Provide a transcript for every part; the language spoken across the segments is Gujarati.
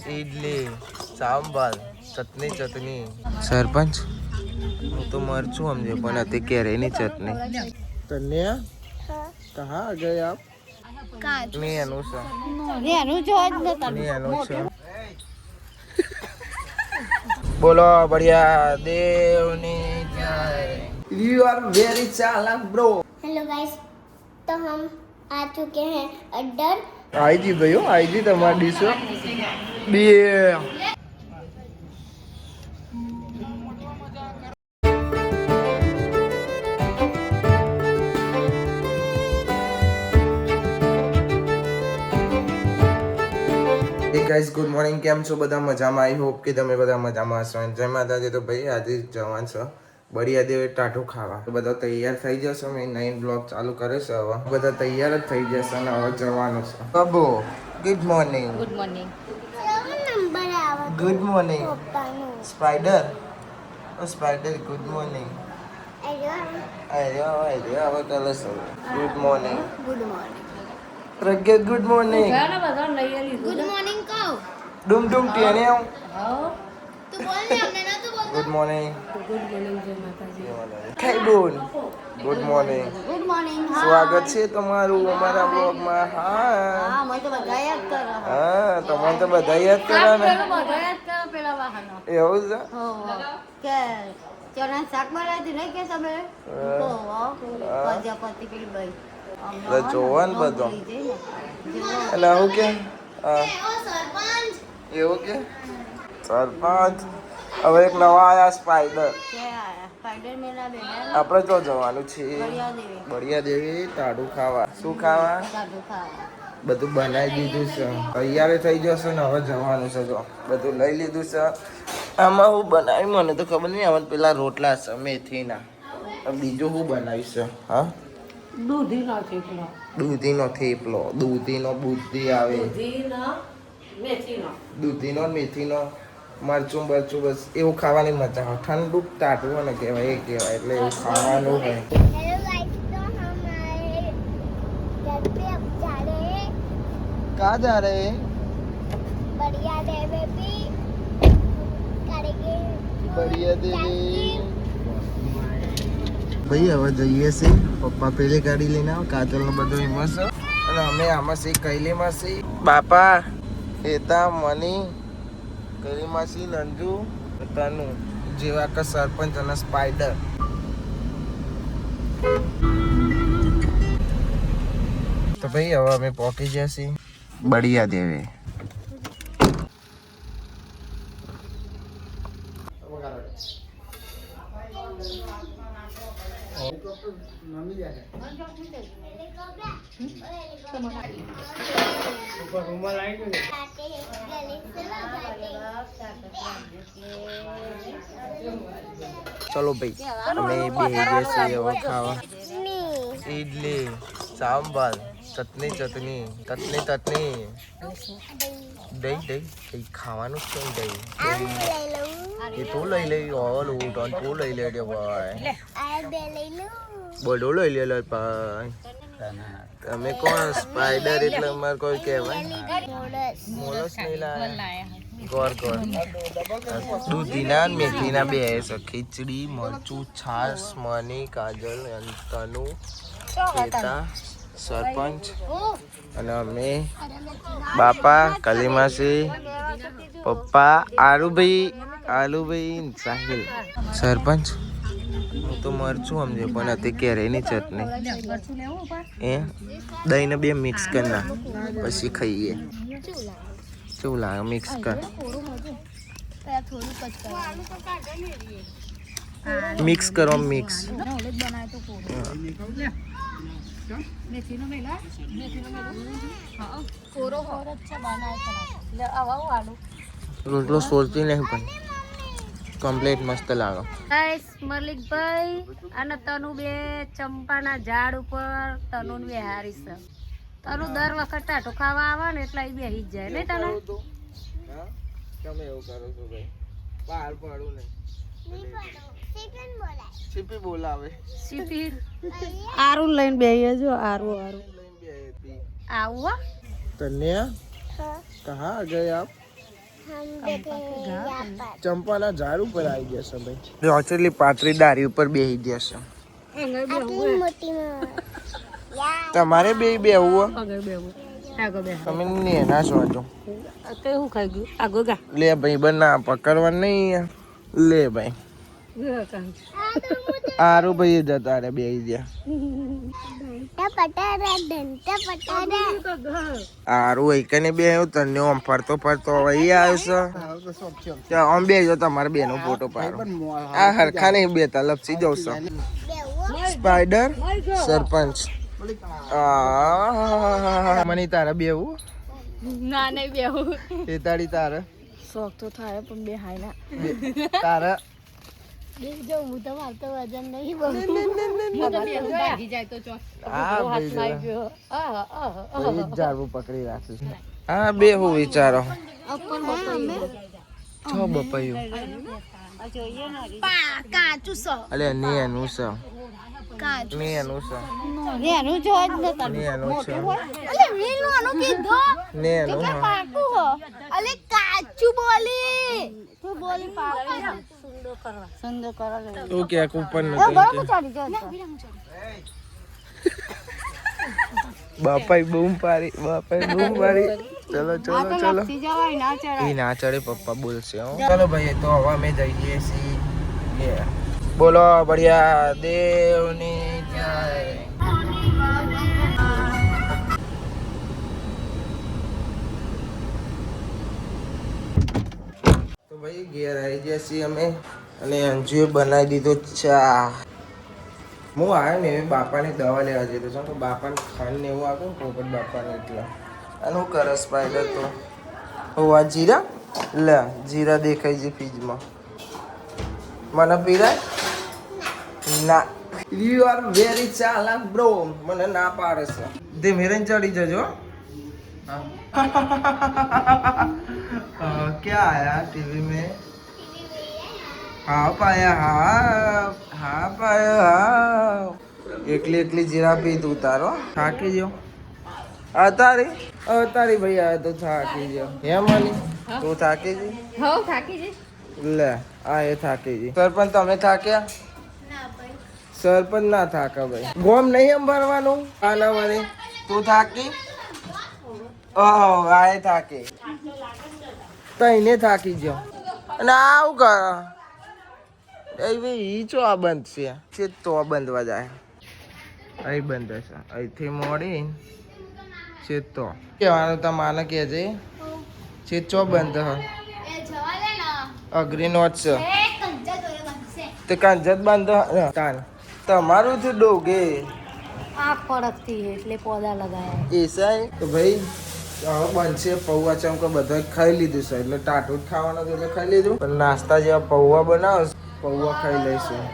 इडली सांबर चटनी सरपंच હું તો મરચું સમજે પણ અતે કેરીની ચટણી કન્યા कहाँ आ गए आप नहीं अनुषा बोलो बढ़िया देवनी जय यू आर वेरी चालाक ब्रो हेलो गाइस तो हम आ चुके हैं अड्डर आई जी भाई आई जी तुम्हारी डिश बी गाइस गुड मॉर्निंग केम छो बधा मजामां आई होप कि तमे बधा मजामां हशो जय माताजी तो भाई आज जवान छ बढ़िया देव टाटू खावा तो बधा तैयार થઈ જશો મે નઈ બ્લોગ ચાલુ કરે છે હવે બધા તૈયાર જ થઈ જશે અને હવે જવાનું છે બબો ગુડ મોર્નિંગ नंबर आवा ગુડ મોર્નિંગ સ્પાઈડર ઓ સ્પાઈડર ગુડ મોર્નિંગ આયો હવે ચાલે છે ગુડ મોર્નિંગ પ્રજ્ઞા ગુડ મોર્નિંગ गुड मॉर्निंग को ડુમ ડુમ ટેને तू बोल ने हमने ना तू बोल गुड मॉर्निंग जय माताजी કઈ બોલ ગુડ મોર્નિંગ સ્વાગત છે તમારું અમારા બ્લોગમાં હા हां मैं तो बधाई कर હા તમને તો બધા યાદ કરવા ને बधाई कर पेला वाहनो એવું છે हो के चना શાક બનાવી દી નહીં કે તમે તો પ્રજાપતિ પેલી ભાઈ તો જોવા ને બધો એટલે હું કે સરપંચ એવું કે સરપંચ હવે એક નવા આયા સ્પાઈડર સ્પાઈડર મેલા બેના આપણે તો જવાનું છે બળિયા દેવી બળિયા દેવી ટાડું ખાવા શું ખાવા સાદુ ખાવા બધું બનાવી દીધું છે તૈયાર થઈ જશે ને હવે જવાનું છે જો બધું લઈ લીધું છે આમાં હું બનાવી મને તો ખબર નહીં આમાં પેલા રોટલા છે મેથીના બીજું હું બનાવીશ હા દૂધીનો થેપલો દૂધીનો બુદ્ધિ આવે દૂધીનો મેથીનો મરચું બરચું બસ એવું ખાવાની મજા આવે ઠંડુ ટાટું ને કહેવાય એ કહેવાય એટલે એવું ખાવાનું હોય हेलो गाइस तो हम आए घर पे अब जा रहे हैं कहाँ जा रहे हैं बढ़िया देवे भी करेंगे बढ़िया देवी ભાઈ હવે જઈએ છે પપ્પા પેલી ગાડી લઈને આવ કાજલનો બધો એમાં છે અને અમે આમાં છે કૈલીમાં છે બાપા એતા મની કૈલીમાં છે નંજુ તનુ જેવા કે સરપંચ અને સ્પાઈડર તો ભાઈ હવે અમે પહોંચી ગયા છીએ બળિયા દેવે चलो भाई हमें भी जैसे और खावा इडली सांबर चटनी दही दही खाવાનું છે દही એ તો લઈ લઈ ઓલ ઉટન તો લઈ લે દે ભાઈ બોલો લઈ લે ભાઈ તમે કોણ સ્પાઈડર એટલે અમાર કોઈ કહેવાય મોલસ નહીં લાયા ગોર દૂધીના મેથીના બે છે ખીચડી મરચું છાશ મની કાજલ તનુ કેતા સરપંચ અને અમે બાપા કલીમાસી પપ્પા આલુભાઈ સાહિલ સરપંચ હું તો મરચું સમજે પણ અતે કેરીની ચટણી એ દહીંને બે મિક્સ કરી નાખ પછી ખાઈએ કેવું લાગે મિક્સ કર મિક્સ કરો મિક્સ રોટલો સોચતી નહીં પણ કમ્પ્લીટ મસ્ત લાગે ગાઈસ મલિકભાઈ અને તનુ બે ચંપાના ઝાડ ઉપર તનુ ને બેહારી છે તનુ દર વખત ટાટો ખાવા આવે ને એટલે એ બેહી જ જાય નહીં તને તમે એવું કરો છો ભાઈ બહાર પાડું નહીં સીપી બોલાવે સીપી આરું લઈને બેહીએ જો આરું લઈને બે હતી આવું कन्या कहाँ आ गए आप ચંપાના ઝાડ ઉપર આવી ગયા છે ભાઈ. રોચેલી પાતળી દારી ઉપર બેસી ગયા છે. તમારે બે બેહવું તમે નેના છો હજુ. લે ભાઈ બના પકડવા નહીં. લે ભાઈ આરું ભાઈ જતા રે બે ગયા. આરું એકને બે તને આમ ફરતો ફરતો અહીં આવ્યો છે. આમ બે જો તમારે બેનો ફોટો પાડો. આ હરખા નહીં બે લપસી જવું છે. સ્પાઈડર સરપંચ મને તારા બેવું ના નહીં બેહું. એ તારી તારા શોખ તો થાય પણ બે હાય ના તારા જો હું તો મારતો વજન નહીં બહુ ભાગી જાય તો ચો આ હાથમાં ગયો ઝાડવું પકડી રાખું. હા બે હું વિચારો છ બપાયું કાચું સો અલે ની એનું છે ની એનું છે એનું જો જ નતા ની એનું છે અલે વેલવાનું કીધો ની એનું કે પાકું હો અલે કાચું બોલી તું બોલી પાકું સુંદર કરવા લે તું કે ઉપર એ નથી બરાબર ચાલી જો બાપાઈ બૂમ પાડી ચલો ચલો ચલો લપસી જવાય ના ચડાય એ ના ચડે પપ્પા બોલશે હો. ચલો ભાઈ તો હવે અમે જઈએ છીએ. બોલો બઢિયા દેવની જય. તો ભાઈ ઘેર આવી ગયા છીએ અમે અને અંજુએ બનાવી દીધો ચા. હું આવ્યો ને એ બાપાને દવા લેવા જતો છું તો બાપાને ખાંડ ને એવું આપ્યું ને પોપટ બાપાને એટલે અને હું કરે સ્પાઈડર તો આ જીરા લે જીરા દેખાય છે ફ્રીજમાં મને પીરાય ના યુ આર વેરી ચાલાક બ્રો મને ના પાડે છે ધીમે રહીને ચડી જજો क्या आया टीवी में हाँ पाया हाँ पाया हाँ એકલી એકલી જીરા પી તું તારો થાકી જો અતારી ભાઈ આ તો થાકી જો હે મની તું થાકી જી હો થાકી જઈ લે આ એ થાકી જી સરપંચ તમે થાક્યા સરપંચ ના થાકા ભાઈ ગોમ નહીં એમ ભરવાનું આ ના મને તું થાકી ઓહો આ એ થાકી તઈને થાકી ગયો અને આવું કર ઈ ચો આ બંધ છે તો બંધવા જાય અહીં બંધ હશે અહીંથી મોડી છે તો કહેવાનું તમારે કે છે ચો બંધ હ અઘરી નોટ છે તે કંજત બંધ તાન તમારું છે ડોગે આંખ પડકતી એટલે પોદા લગાયા એસાય તો ભાઈ હવે બનશે પૌવા ચમકો બધા ખાઈ લીધું છે એટલે ટાટું જ ખાવાનું એટલે ખાઈ લીધું પણ નાસ્તા જેવા પૌવા બનાવો પૌવા ખાઈ લઈશું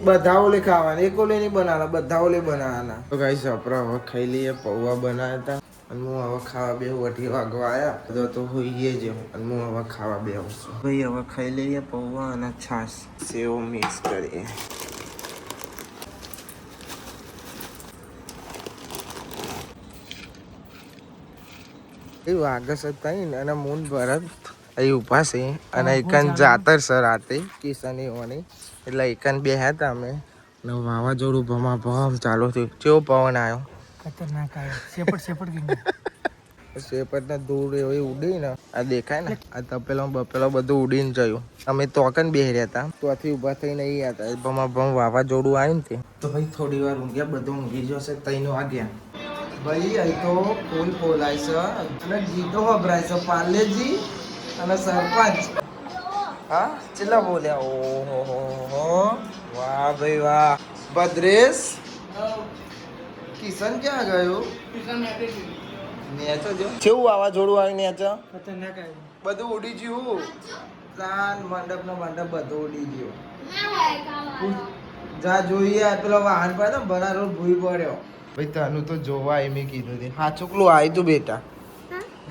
બધા ઓલે ખાવાના એક ઓલે નહીં બનાવવાના બધા ઓલે બનાવવાના તો ગાઈસ આપણે હવે ખાઈ લઈએ પૌવા બનાવ્યા હતા અને હું હવે ખાવા બે વટી વાગવા આવ્યા બધા તો હોઈએ જ અને હું હવે ખાવા બે છું ભાઈ હવે ખાઈ લઈએ પૌવા અને છાશ સેવ મિક્સ કરીએ એવું આગસ હતા ને અને મૂન ભરત અહીં ઉભા છે અને એકન જાતર સર રાતે કિસાની હોવાની એટલે એકન બે હતા અમે ને વાવાઝોડું ભમ ચાલુ થયું કેવો પવન આવ્યો ખતરનાક આવ્યો શેપટ ને દૂર એવી ઉડી ને આ દેખાય ને આ તપેલો બપેલો બધું ઉડીને જયું અમે તોકન બેહી રહ્યા હતા ત્યાંથી ઊભા થઈને અહીં હતા ભમ વાવાઝોડું આવ્યું ને તે તો ભાઈ થોડી વાર ઊંઘ્યા બધું ઊંઘી જશે 3 વાગ્યા ભાઈ અહીં તો ફૂલ ફોલાય છે અને ગીતો વપરાય છે પાર્લેજી અને સરપંચ હા ચેલા બોલ્યા ઓહો વાહ ભાઈ વાહ ભદ્રેશ કિશન ક્યાં ગયો નેચો જો કેવું વાવાઝોડું આવી નેચો ખતરનાક આવ્યું બધું ઉડી ગયું સાન મંડપ નો મંડપ બધું ઉડી ગયો જા જોઈએ પેલો વાહન પર બના રોડ ભૂઈ પડ્યો ભાઈ તનું તો જોવા એમ કીધું તે હા ચોકલું આવ્યું તું બેટા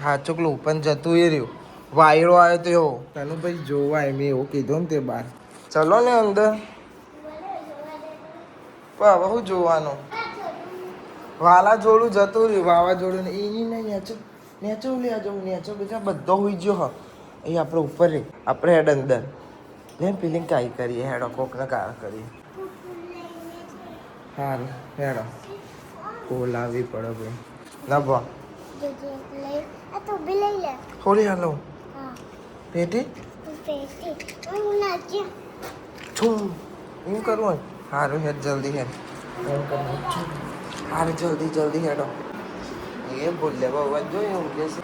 હા ચોકલું પણ જતું એ રહ્યું વાયરો આવ્યો તો એવો તનું ભાઈ જોવા એમ એવું કીધું ને તે બાર ચલો ને અંદર પણ હવે શું જોવાનું વાવાઝોડું જતું રહ્યું વાવાઝોડું ને એની નહીં નેચો નેચો લે આજો નેચો બીજા બધો હોઈ ગયો હ અહીં આપણે ઉપર રે આપણે હેડ અંદર લે ફિલિંગ કાઈ કરીએ હેડો કોકને કાર કરીએ હારું હેડો ફૂલ આવી પડે ભાઈ ના ભા હોળી હાલો પેટી છું એવું કરવું હોય હારું હેડ જલ્દી હેડ હારું જલ્દી હેડો એ બોલ લે બાબા જોઈએ હું કેસે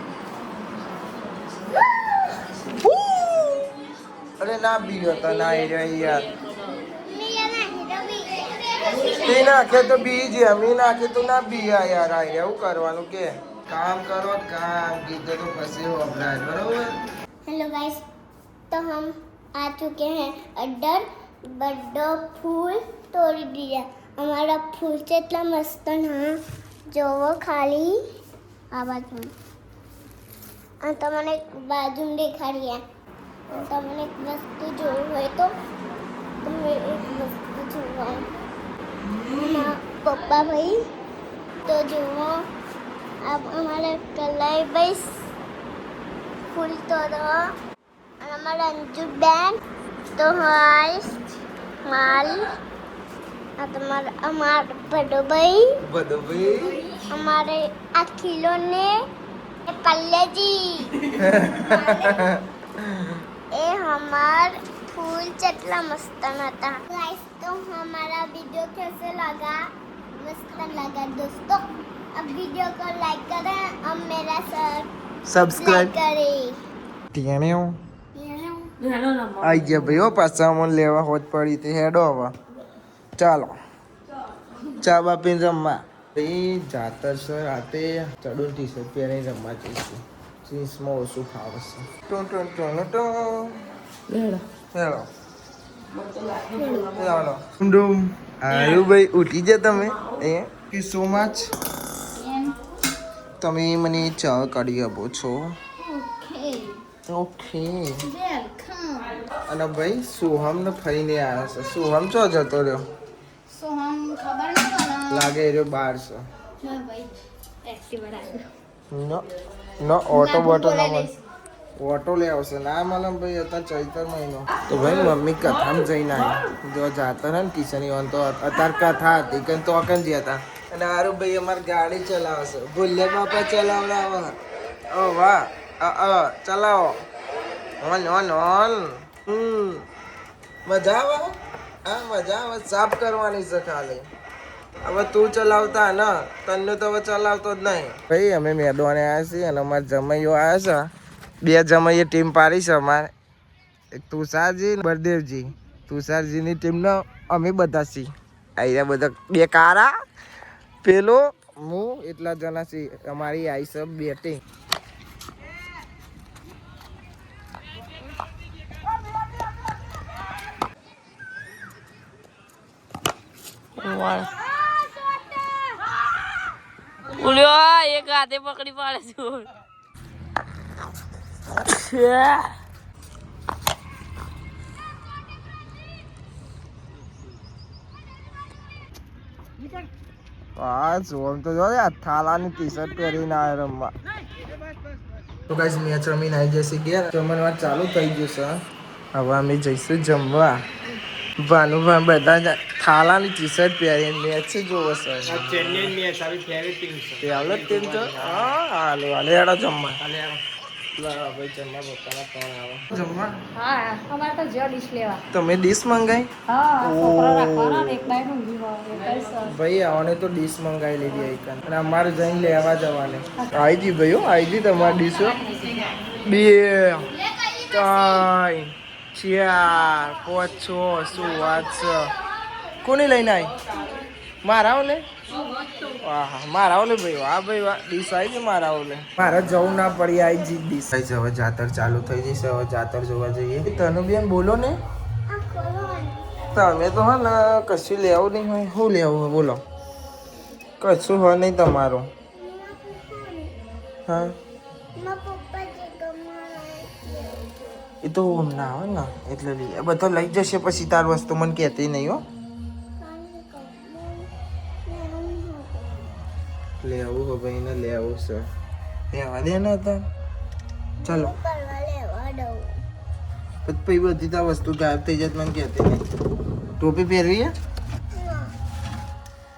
અરે ના બીજો તો ના એ યાર તે નાખે તો બી જ અમે નાખે તો ના બી યાર આ એવું કરવાનું કે काम करो काम गीते तो फंसे हो अपना बरोबर हेलो गाइस तो हम आ चुके हैं अड्डर बड्डो फूल तोड़ दिया हमारा फूल से इतना मस्त ना जो वो खाली आवाज में તમને બાજુ દેખાડીએ તમને એક વસ્તુ જોવું હોય તો તમે એક વસ્તુ જોવા પપ્પા ભાઈ તો જુઓ अब हमारे कलाई बस फूल तोड़ो और हमारे अंजू बैन तो हाय माल हमारे बड़ो भाई हमारे अखिलो ने कल्ले जी ये हमार फूल चटला मस्त था गाइस तो हमारा वीडियो कैसे लगा मस्त लगा दोस्तों अब वीडियो को लाइक करें और मेरा सब्सक्राइब करें ટીણ્યો આઈ ગયા ભાઈઓ પાછા મને લેવા હોત પડી તે હેડો હવે ચાલો ચા બાપીને રમવા ભાઈ જાતર છે રાતે ચડું ટી શર્ટ પહેરીને રમવા જઈશું જીન્સમાં ઓછું ફાવે છે હેડો આયુ ભાઈ ઉઠી ગયા તમે એ સો મચ તમે મને ચા કાઢી આપો છો ઓકે અને ભાઈ સોહમ ને ફરીને આવ્યા છે સોહમ ચો જતો રહ્યો લાગે એ રહ્યો બહાર છે નો ઓટો બોટો ના મળે ઓટો લે આવશે ના મળે ભાઈ અત્યારે ચૈતર મહિનો તો ભાઈ મમ્મી કથામાં જઈને આવી જો જાતા ને કિશની ઓન તો અત્યારે કથા હતી કે તો કન જતા અને હારું ભાઈ અમારે ગાડી ચલાવશે ભૂલ્લે બાપા ચલાવડાવે ઓ વાહ ચલાવો ઓન મજા આવે હા મજા આવે સાફ કરવાની છે ખાલી હવે તું ચલાવતા ને તને તો હવે ચલાવતો જ નહીં ભાઈ અમે મેદવાને આવ્યા છીએ અને અમારા જમાઈઓ આવ્યા છે બે જમાઈએ ટીમ પાડી છે અમારે એક તુષારજી બળદેવજી તુષારજીની ટીમનો અમે બધા છીએ અહીંયા બધા બે કારા પેલો હું એટલા જણા છીએ અમારી આવી છે બેટિંગ ઉલ્યો એક હાથે પકડી પાડે છું હા જોમ તો જો થાલાની ટી શર્ટ પહેરીને આવે રમવા તો ગાઈસ મેચ રમીને આવી જશે ગયા જમણવાર ચાલુ થઈ ગયું છે હવે અમે જઈશું જમવા ભાનુભા બધા થાલાની ટી શર્ટ પહેરીને મેચ જોવો છે ચેન્નઈ મેચ આવી ફેવરેટ ટીમ છે ફેવરેટ ટીમ છે હા હાલો હેડો જમવા ભાઈ જમવા પોતાના ફોન આવે જમવા હા અમારે તો જો ડીશ લેવા તમે ડીશ મંગાઈ હા છોકરા રાખવાના ને એક બાય નું ભાઈ આવને તો ડીશ મંગાવી લીધી આઈકન અને અમારે જઈને લેવા જવાને આવી જી ભાઈઓ આવી જી તમારી ડીશો 2 3 4 5 6 શું વાત છે કોની લઈને આવી મારા ઓલે વાહ મારા ઓલે ભાઈ વાહ ભાઈ વાહ ડીશ આવી છે મારા ઓલે મારે જવું ના પડી આવી જી ડીશ હવે જાતર ચાલુ થઈ જશે હવે જાતર જોવા જઈએ તનુ બેન બોલો ને તમે તો હા ને કશું લેવું નહીં હોય શું લેવું હોય બોલો કશું હોય નહીં તમારું હા એ તો ના આવે ને એટલે બધા લઈ જશે પછી તાર વસ્તુ મને કહેતી નહીં હો લેવું હો ભાઈ ને લેવું છે રહેવા દે ને હતા ચાલો કરવા લેવા દઉં. પછી બધી તો વસ્તુ ગાયબ થઈ જાય તો મને કહેતી નહીં ટોપી પહેરવી હે?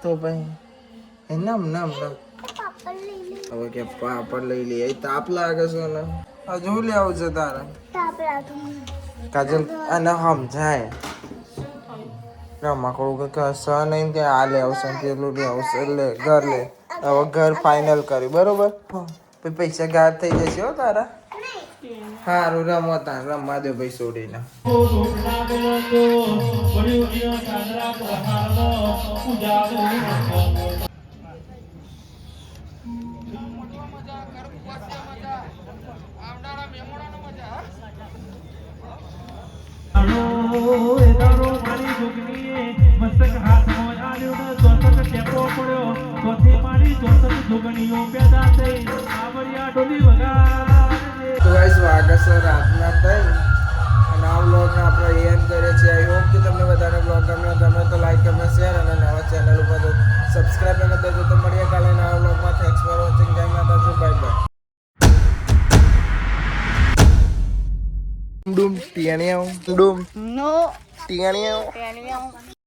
તો પછી નામ નામ નામ પાપડ લઈ લે. હવે કે પાપડ લઈ લે તાપ લાગે છે ને હજુ લેવું છે તારે તાપ લાગે. કાજલ અને સમજાય રમકડું કે સ નહીં કે આ લે આવશે પેલું લે આવશે લે ઘર લે હવે ઘર ફાઇનલ કર્યું બરોબર પછી પૈસા ગાયબ થઈ જશે હો તારા સારું રમો તાર રમવા દો ભાઈ છોડીને તો ગાઈસ વાગે છે રાતના 3 અને આ વ્લોગને આપણે એન્ડ કરીએ છીએ આઈ હોપ કે તમને બધાને વ્લોગ ગમે તો લાઈક કમેન્ટ શેર અને નવા ચેનલ ઉપર તો સબસ્ક્રાઇબ અને દેજો તો મળીએ કાલે નવા વ્લોગમાં થેન્ક્સ ફોર વોચિંગ જય માતાજી બાય બાય ડૂમ ટીયાણિયા ડૂમ નો ટીયાણિયા